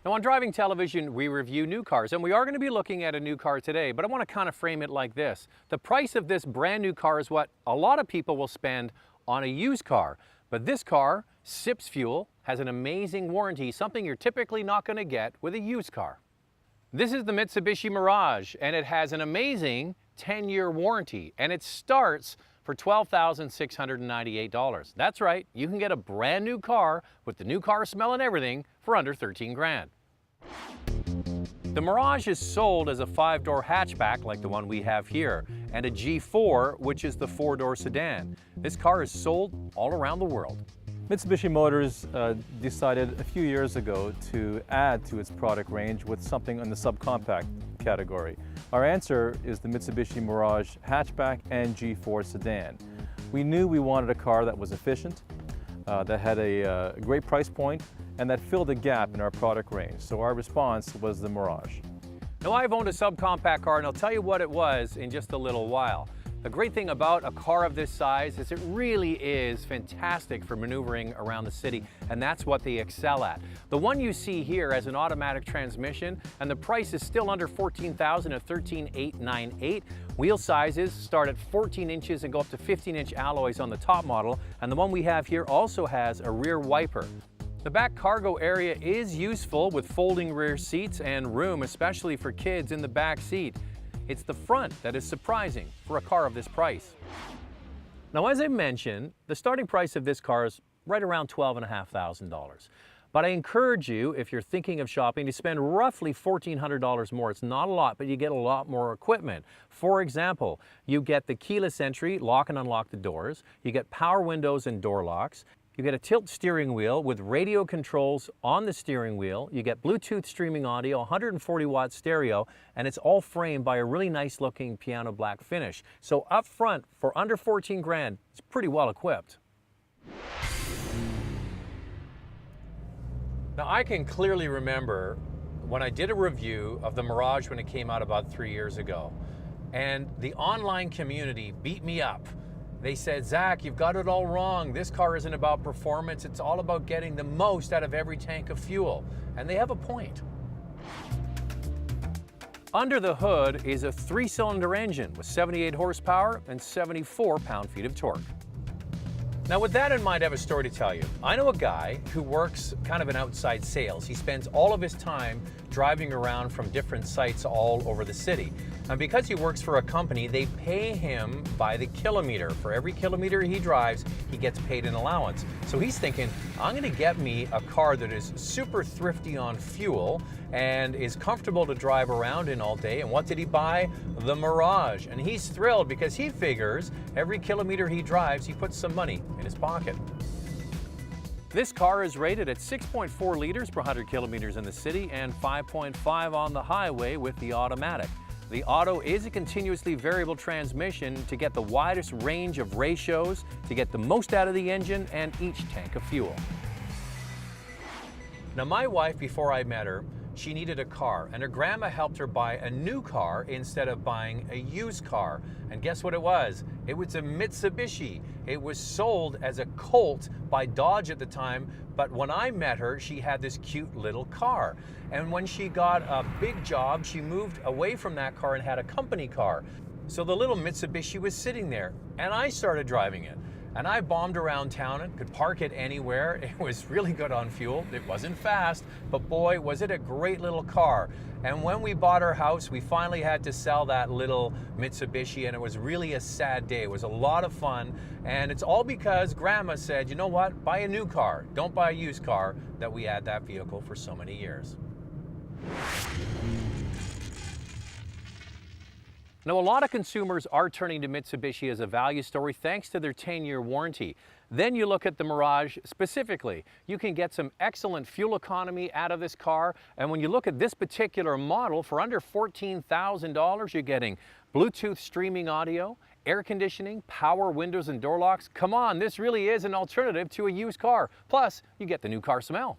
Now on Driving Television, we review new cars, and we are going to be looking at a new car today, but I want to kind of frame it like this. The price of this brand new car is what a lot of people will spend on a used car. But this car sips fuel, has an amazing warranty, something you're typically not going to get with a used car. This is the Mitsubishi Mirage, and it has an amazing 10-year warranty, and it starts for $12,698. That's right, you can get a brand new car with the new car smell and everything for under 13 grand. The Mirage is sold as a 5-door hatchback like the one we have here, and a G4, which is the 4-door sedan. This car is sold all around the world. Mitsubishi Motors decided a few years ago to add to its product range with something in the subcompact category. Our answer is the Mitsubishi Mirage hatchback and G4 sedan. We knew we wanted a car that was efficient, that had a great price point, and that filled a gap in our product range. So our response was the Mirage. Now I've owned a subcompact car, and I'll tell you what it was in just a little while. The great thing about a car of this size is it really is fantastic for maneuvering around the city, and that's what they excel at. The one you see here has an automatic transmission, and the price is still under $14,000 at $13,898. Wheel sizes start at 14 inches and go up to 15-inch alloys on the top model, and the one we have here also has a rear wiper. The back cargo area is useful with folding rear seats and room, especially for kids in the back seat. It's the front that is surprising for a car of this price. Now, as I mentioned, the starting price of this car is right around $12,500. But I encourage you, if you're thinking of shopping, to spend roughly $1,400 more. It's not a lot, but you get a lot more equipment. For example, you get the keyless entry, lock and unlock the doors. You get power windows and door locks. You get a tilt steering wheel with radio controls on the steering wheel. You get Bluetooth streaming audio, 140-watt stereo, and it's all framed by a really nice looking piano black finish. So up front, for under 14 grand, it's pretty well equipped. Now I can clearly remember when I did a review of the Mirage when it came out about 3 years ago, and the online community beat me up. They said, Zach, you've got it all wrong. This car isn't about performance. It's all about getting the most out of every tank of fuel. And they have a point. Under the hood is a 3-cylinder engine with 78 horsepower and 74 pound-feet of torque. Now with that in mind, I have a story to tell you. I know a guy who works kind of in outside sales. He spends all of his time driving around from different sites all over the city. And because he works for a company, they pay him by the kilometer. For every kilometer he drives, he gets paid an allowance. So he's thinking, I'm going to get me a car that is super thrifty on fuel and is comfortable to drive around in all day. And what did he buy? The Mirage. And he's thrilled because he figures every kilometer he drives, he puts some money in his pocket. This car is rated at 6.4 liters per 100 kilometers in the city and 5.5 on the highway with the automatic. The auto is a continuously variable transmission to get the widest range of ratios, to get the most out of the engine and each tank of fuel. Now my wife, before I met her, she needed a car, and her grandma helped her buy a new car instead of buying a used car. And guess what it was? It was a Mitsubishi. It was sold as a Colt by Dodge at the time, but when I met her, she had this cute little car. And when she got a big job, she moved away from that car and had a company car. So the little Mitsubishi was sitting there, and I started driving it. And I bombed around town and could park it anywhere. It was really good on fuel. It wasn't fast, but boy, was it a great little car. And when we bought our house, we finally had to sell that little Mitsubishi, and it was really a sad day. It was a lot of fun, and it's all because Grandma said, you know what, buy a new car, don't buy a used car, that we had that vehicle for so many years. Now, a lot of consumers are turning to Mitsubishi as a value story thanks to their 10-year warranty. Then you look at the Mirage specifically. You can get some excellent fuel economy out of this car. And when you look at this particular model, for under $14,000, you're getting Bluetooth streaming audio, air conditioning, power windows and door locks. Come on, this really is an alternative to a used car. Plus, you get the new car smell.